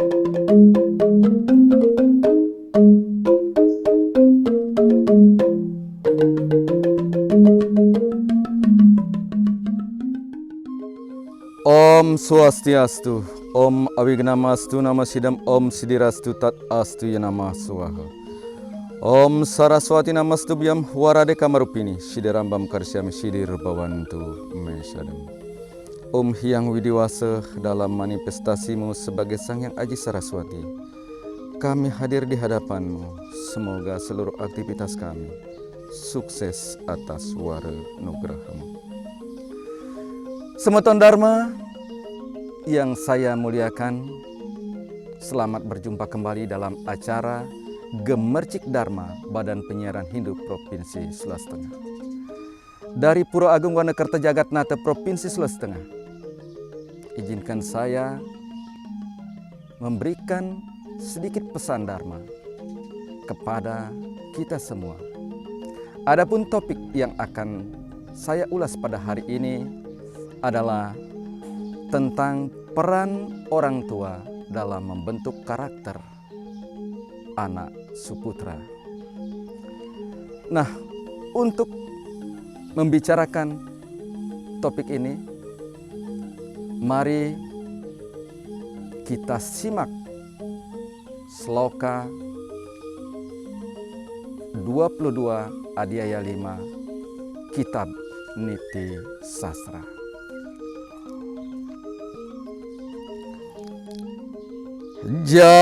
Om Swastiastu, Om Awignamastu Nama Sidam, Om Sidirastu Tat Astu Yanama Swaha. Om Saraswati Namastu Biam Warade Kamarupini, Sidirambam Karsyam Sidir Bawantu Mesadam. Om Hyang Widiwasa, dalam manifestasimu sebagai Sang Hyang Aji Saraswati, kami hadir di hadapanmu. Semoga seluruh aktivitas kami sukses atas wara nugrahamu. Semeton Dharma yang saya muliakan, selamat berjumpa kembali dalam acara Gemercik Dharma Badan Penyiaran Hindu Provinsi Sulawesi Tengah. Dari Pura Agung Wanakerta Jagatnata Provinsi Sulawesi Tengah, izinkan saya memberikan sedikit pesan Dharma kepada kita semua. Adapun topik yang akan saya ulas pada hari ini adalah tentang peran orang tua dalam membentuk karakter anak suputra. Nah, untuk membicarakan topik ini, mari kita simak sloka 22 Adhyaya 5 Kitab Niti Sastra. Janita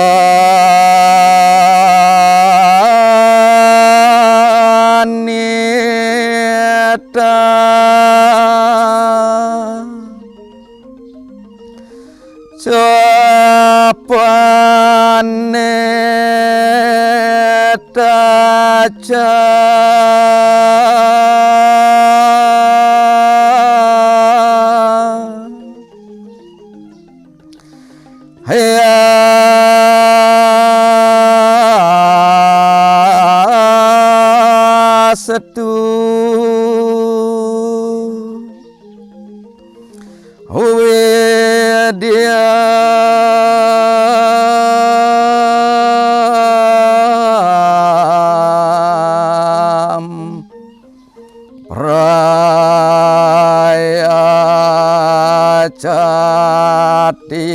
capaneta satu widya praya cati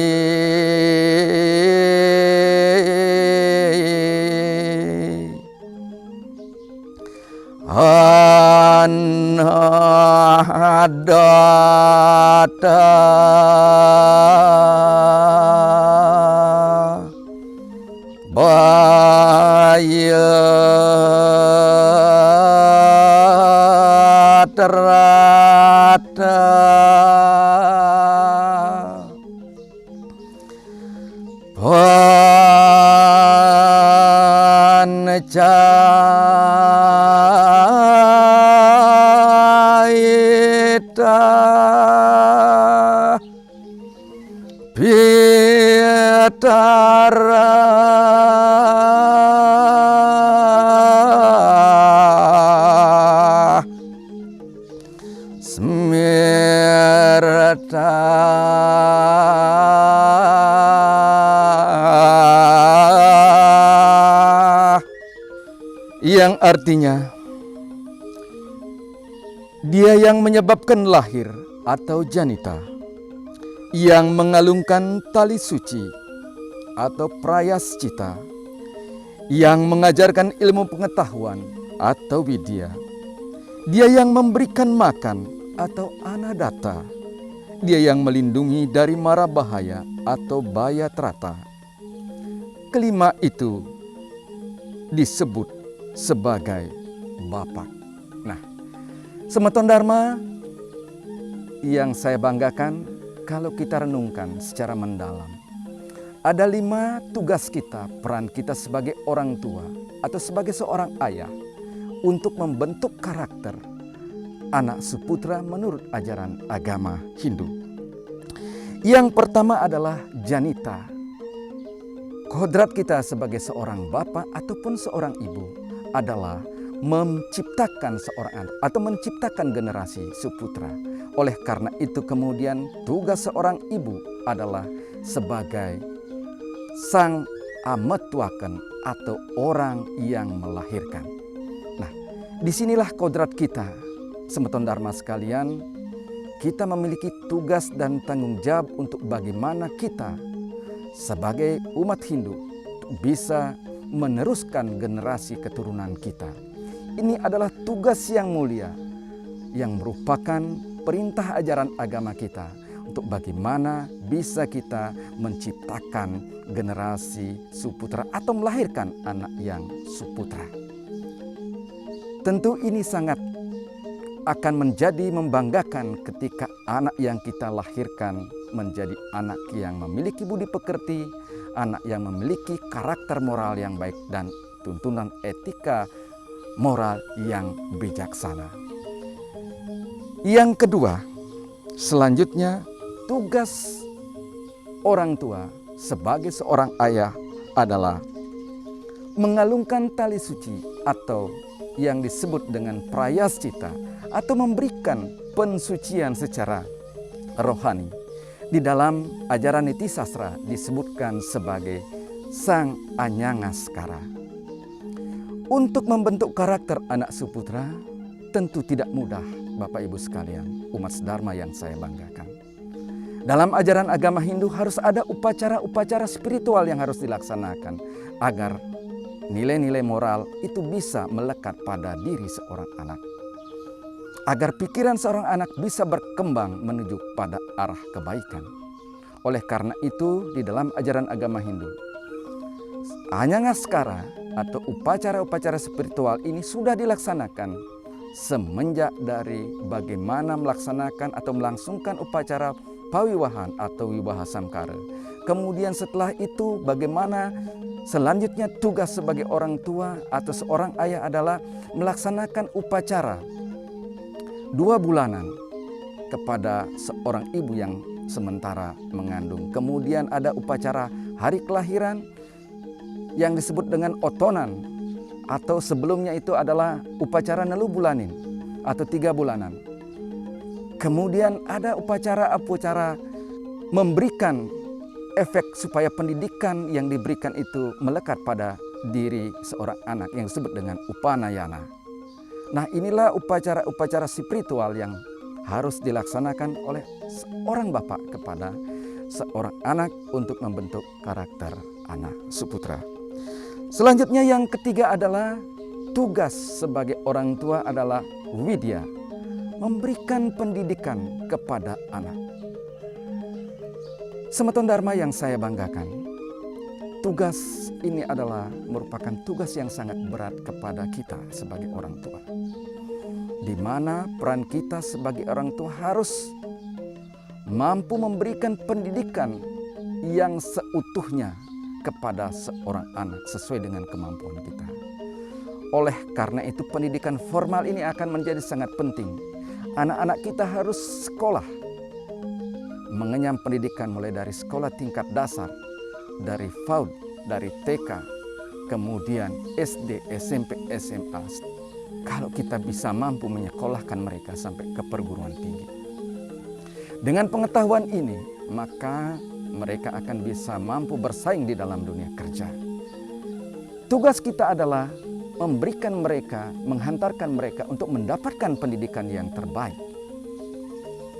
anadata baya terata pancaita pitara smirta yang artinya dia yang menyebabkan lahir atau janita, yang mengalungkan tali suci atau prayascita, yang mengajarkan ilmu pengetahuan atau widya, dia yang memberikan makan atau anadata, dia yang melindungi dari mara bahaya atau baya trata. Kelima itu disebut sebagai bapak. Nah, semeton Dharma yang saya banggakan kalau kita renungkan secara mendalam. Ada 5 tugas kita, peran kita sebagai orang tua atau sebagai seorang ayah untuk membentuk karakter anak suputra menurut ajaran agama Hindu. Yang pertama adalah janita. Kodrat kita sebagai seorang bapak ataupun seorang ibu adalah menciptakan seorang anak atau menciptakan generasi suputra. Oleh karena itu kemudian tugas seorang ibu adalah sebagai sang ametuaken atau orang yang melahirkan. Nah, disinilah kodrat kita, semeton Dharma sekalian, kita memiliki tugas dan tanggung jawab untuk bagaimana kita sebagai umat Hindu bisa meneruskan generasi keturunan kita. Ini adalah tugas yang mulia yang merupakan perintah ajaran agama kita untuk bagaimana bisa kita menciptakan generasi suputra atau melahirkan anak yang suputra. Tentu ini sangat akan menjadi membanggakan ketika anak yang kita lahirkan menjadi anak yang memiliki budi pekerti, anak yang memiliki karakter moral yang baik dan tuntunan etika moral yang bijaksana. Yang kedua, selanjutnya tugas orang tua sebagai seorang ayah adalah mengalungkan tali suci atau yang disebut dengan prayascita atau memberikan pensucian secara rohani. Di dalam ajaran Niti Sastra disebutkan sebagai sang Anyangaskara. Untuk membentuk karakter anak suputra tentu tidak mudah, Bapak Ibu sekalian, umat Dharma yang saya banggakan. Dalam ajaran agama Hindu harus ada upacara-upacara spiritual yang harus dilaksanakan agar nilai-nilai moral itu bisa melekat pada diri seorang anak. Agar pikiran seorang anak bisa berkembang menuju pada arah kebaikan. Oleh karena itu di dalam ajaran agama Hindu, Anyangaskara atau upacara-upacara spiritual ini sudah dilaksanakan semenjak dari bagaimana melaksanakan atau melangsungkan upacara pawiwahan atau wiwaha samkara. Kemudian setelah itu bagaimana selanjutnya tugas sebagai orang tua atau seorang ayah adalah melaksanakan upacara 2 bulanan kepada seorang ibu yang sementara mengandung. Kemudian ada upacara hari kelahiran yang disebut dengan otonan, atau sebelumnya itu adalah upacara nelu bulanin atau 3 bulanan. Kemudian ada upacara-upacara memberikan efek supaya pendidikan yang diberikan itu melekat pada diri seorang anak yang disebut dengan upanayana. Nah, inilah upacara-upacara spiritual yang harus dilaksanakan oleh seorang bapak kepada seorang anak untuk membentuk karakter anak suputra. Selanjutnya yang ketiga adalah tugas sebagai orang tua adalah widya, memberikan pendidikan kepada anak. Semeton Dharma yang saya banggakan, tugas ini adalah merupakan tugas yang sangat berat kepada kita sebagai orang tua. Di mana peran kita sebagai orang tua harus mampu memberikan pendidikan yang seutuhnya kepada seorang anak sesuai dengan kemampuan kita. Oleh karena itu pendidikan formal ini akan menjadi sangat penting. Anak-anak kita harus sekolah, mengenyam pendidikan mulai dari sekolah tingkat dasar, dari PAUD, dari TK, kemudian SD, SMP, SMA. Kalau kita bisa mampu menyekolahkan mereka sampai ke perguruan tinggi. Dengan pengetahuan ini, maka mereka akan bisa mampu bersaing di dalam dunia kerja. Tugas kita adalah memberikan mereka, menghantarkan mereka untuk mendapatkan pendidikan yang terbaik.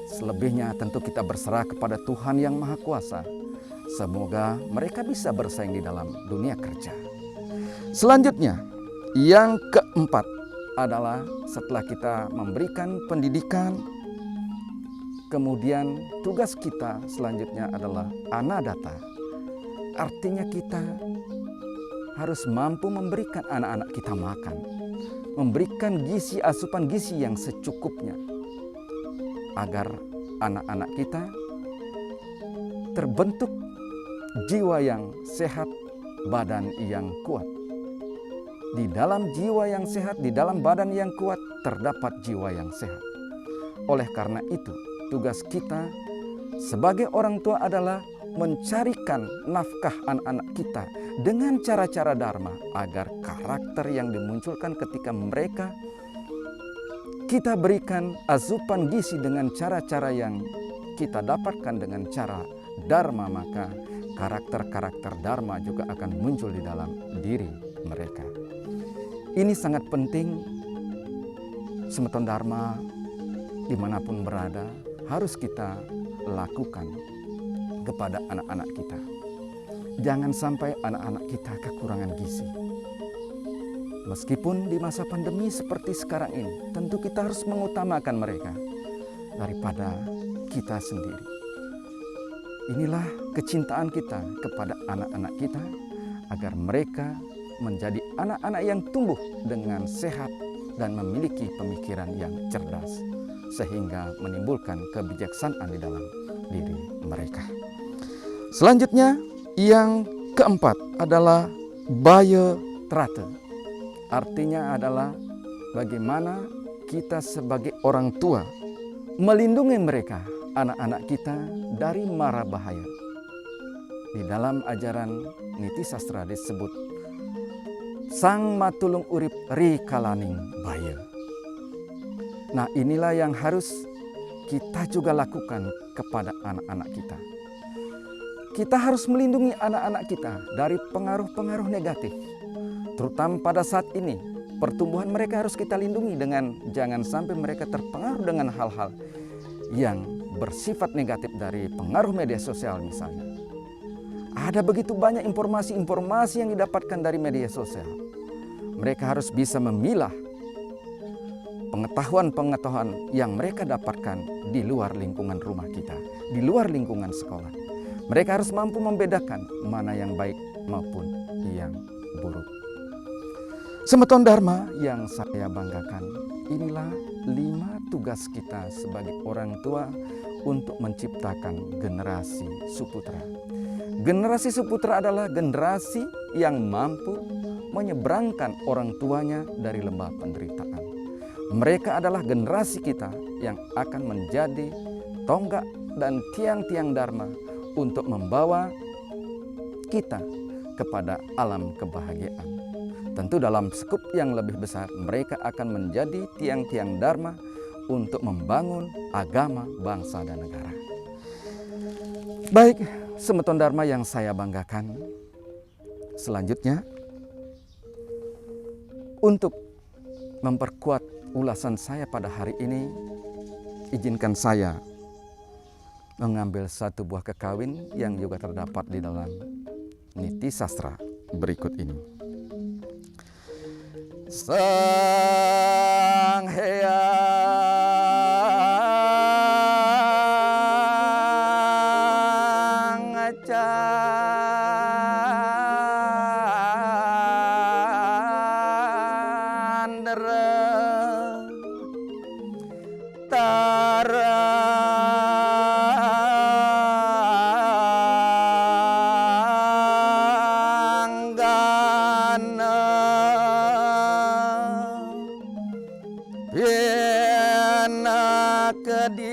Selebihnya tentu kita berserah kepada Tuhan yang Maha Kuasa. Semoga mereka bisa bersaing di dalam dunia kerja. Selanjutnya, yang keempat adalah setelah kita memberikan pendidikan, kemudian tugas kita selanjutnya adalah anadata. Artinya kita harus mampu memberikan anak-anak kita makan, memberikan gizi, asupan gizi yang secukupnya, agar anak-anak kita terbentuk jiwa yang sehat, badan yang kuat. Di dalam jiwa yang sehat, di dalam badan yang kuat, terdapat jiwa yang sehat. Oleh karena itu, tugas kita sebagai orang tua adalah mencarikan nafkah anak-anak kita dengan cara-cara dharma agar karakter yang dimunculkan ketika mereka kita berikan asupan gizi dengan cara-cara yang kita dapatkan dengan cara dharma, maka karakter-karakter Dharma juga akan muncul di dalam diri mereka. Ini sangat penting, semeton Dharma dimanapun berada harus kita lakukan kepada anak-anak kita. Jangan sampai anak-anak kita kekurangan gizi. Meskipun di masa pandemi seperti sekarang ini, tentu kita harus mengutamakan mereka daripada kita sendiri. Inilah kecintaan kita kepada anak-anak kita agar mereka menjadi anak-anak yang tumbuh dengan sehat dan memiliki pemikiran yang cerdas sehingga menimbulkan kebijaksanaan di dalam diri mereka. Selanjutnya yang keempat adalah Baya Trata. Artinya adalah bagaimana kita sebagai orang tua melindungi mereka, anak-anak kita dari mara bahaya. Di dalam ajaran Niti Sastra disebut Sang Matulung Urip Rikalaning Baya. Nah, inilah yang harus kita juga lakukan kepada anak-anak kita. Kita harus melindungi anak-anak kita dari pengaruh-pengaruh negatif. Terutama pada saat ini, pertumbuhan mereka harus kita lindungi dengan jangan sampai mereka terpengaruh dengan hal-hal yang bersifat negatif dari pengaruh media sosial misalnya. Ada begitu banyak informasi-informasi yang didapatkan dari media sosial. Mereka harus bisa memilah pengetahuan-pengetahuan yang mereka dapatkan di luar lingkungan rumah kita, di luar lingkungan sekolah. Mereka harus mampu membedakan mana yang baik maupun yang buruk. Semeton Dharma yang saya banggakan, inilah 5 tugas kita sebagai orang tua untuk menciptakan generasi Suputra. Generasi Suputra adalah generasi yang mampu menyeberangkan orang tuanya dari lembah penderitaan. Mereka adalah generasi kita yang akan menjadi tonggak dan tiang-tiang Dharma untuk membawa kita kepada alam kebahagiaan. Tentu dalam skup yang lebih besar, mereka akan menjadi tiang-tiang Dharma untuk membangun agama, bangsa, dan negara. Baik, semeton Dharma yang saya banggakan. Selanjutnya, untuk memperkuat ulasan saya pada hari ini, izinkan saya mengambil satu buah kekawin yang juga terdapat di dalam Niti Sastra berikut ini. Sang Hyang Candra Taranggana Pena kediapa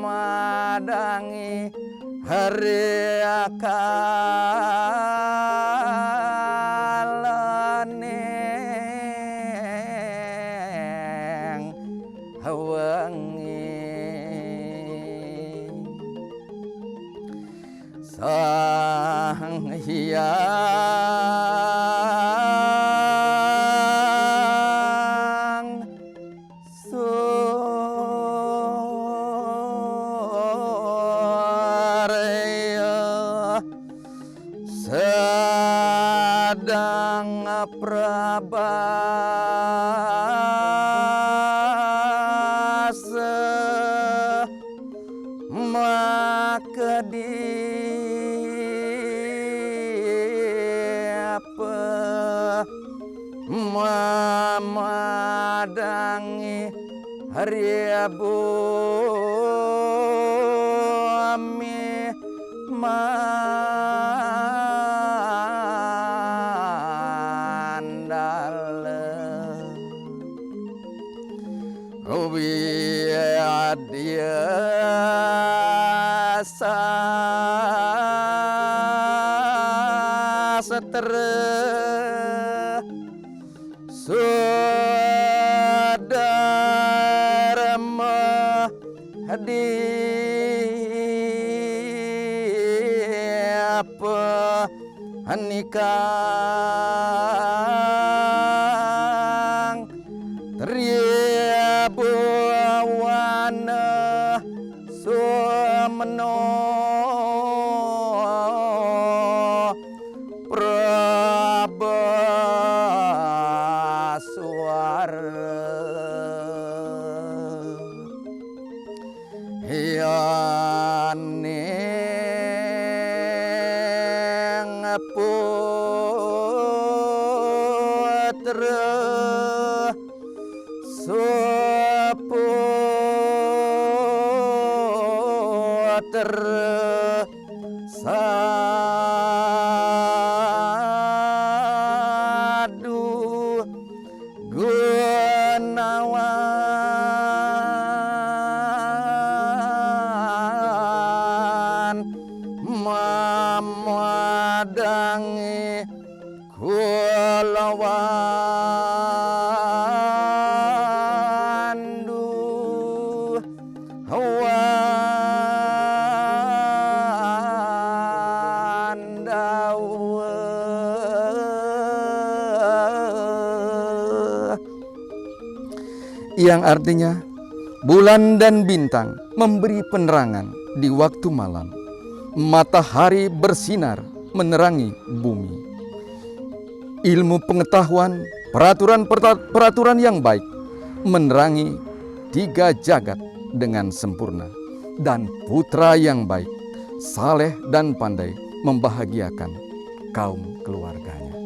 mamadangi hari akalaneng hawangi Sang Hyang Surya sedang prabasa makadiapa mamadangi hari bumi mandala wiadiasa setere sudah di apa hanikang triabuwana sumeno prabaswara yaneng putra suputra sadu gunawan mamadangi kulawandu hawandawa yang artinya bulan dan bintang memberi penerangan di waktu malam. Matahari bersinar menerangi bumi. Ilmu pengetahuan, peraturan yang baik menerangi tiga jagat dengan sempurna. Dan putra yang baik, saleh dan pandai membahagiakan kaum keluarganya.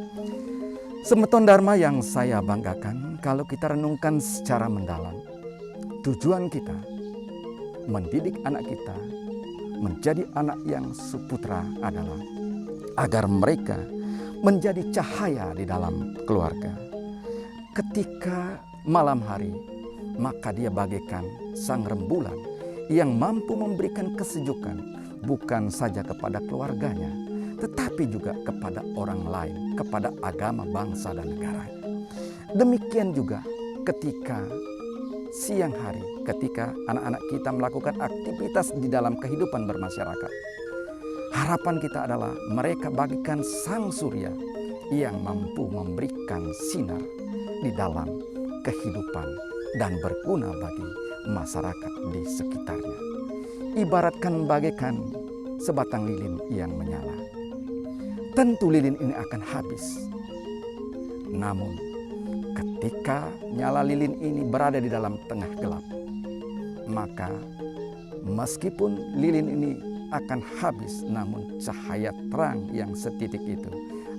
Semeton Dharma yang saya banggakan kalau kita renungkan secara mendalam. Tujuan kita mendidik anak kita menjadi anak yang suputra adalah agar mereka menjadi cahaya di dalam keluarga. Ketika malam hari, maka dia bagaikan sang rembulan yang mampu memberikan kesejukan bukan saja kepada keluarganya, tetapi juga kepada orang lain, kepada agama, bangsa, dan negara. Demikian juga ketika siang hari, ketika anak-anak kita melakukan aktivitas di dalam kehidupan bermasyarakat. Harapan kita adalah mereka bagikan sang surya yang mampu memberikan sinar di dalam kehidupan dan berguna bagi masyarakat di sekitarnya. Ibaratkan bagaikan sebatang lilin yang menyala. Tentu lilin ini akan habis. Namun ketika nyala lilin ini berada di dalam tengah gelap, maka meskipun lilin ini akan habis, namun cahaya terang yang setitik itu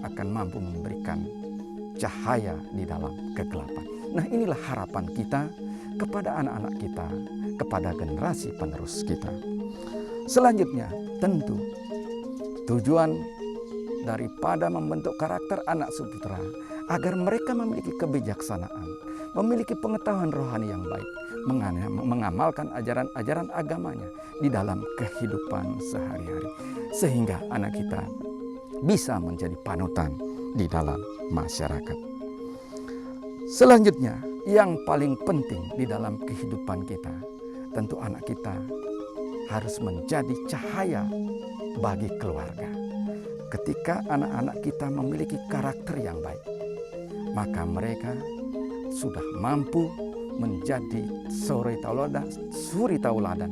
akan mampu memberikan cahaya di dalam kegelapan. Nah, inilah harapan kita kepada anak-anak kita, kepada generasi penerus kita. Selanjutnya, tentu tujuan daripada membentuk karakter anak suputra agar mereka memiliki kebijaksanaan, memiliki pengetahuan rohani yang baik, mengamalkan ajaran-ajaran agamanya di dalam kehidupan sehari-hari, sehingga anak kita bisa menjadi panutan di dalam masyarakat. Selanjutnya, yang paling penting di dalam kehidupan kita, tentu anak kita harus menjadi cahaya bagi keluarga. Ketika anak-anak kita memiliki karakter yang baik, maka mereka sudah mampu menjadi suri tauladan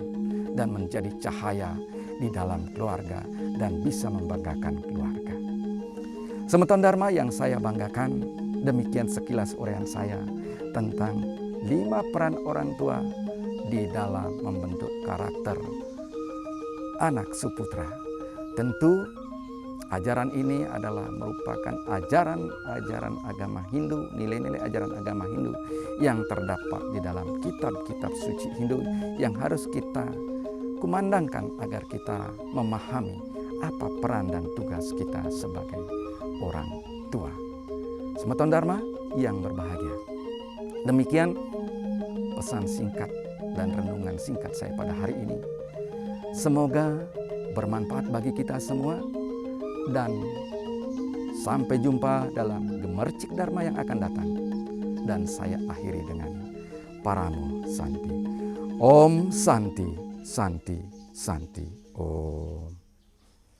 dan menjadi cahaya di dalam keluarga dan bisa membanggakan keluarga. Semeton Dharma yang saya banggakan, demikian sekilas uraian saya tentang 5 peran orang tua di dalam membentuk karakter anak suputra. Tentu ajaran ini adalah merupakan ajaran agama Hindu, nilai-nilai ajaran agama Hindu yang terdapat di dalam kitab-kitab suci Hindu yang harus kita kumandangkan agar kita memahami apa peran dan tugas kita sebagai orang tua. Semeton Dharma yang berbahagia. Demikian pesan singkat dan renungan singkat saya pada hari ini. Semoga bermanfaat bagi kita semua. Dan sampai jumpa dalam Gemercik Dharma yang akan datang. Dan saya akhiri dengan Paramo Santi. Om Santi. Santi, Santi, Om.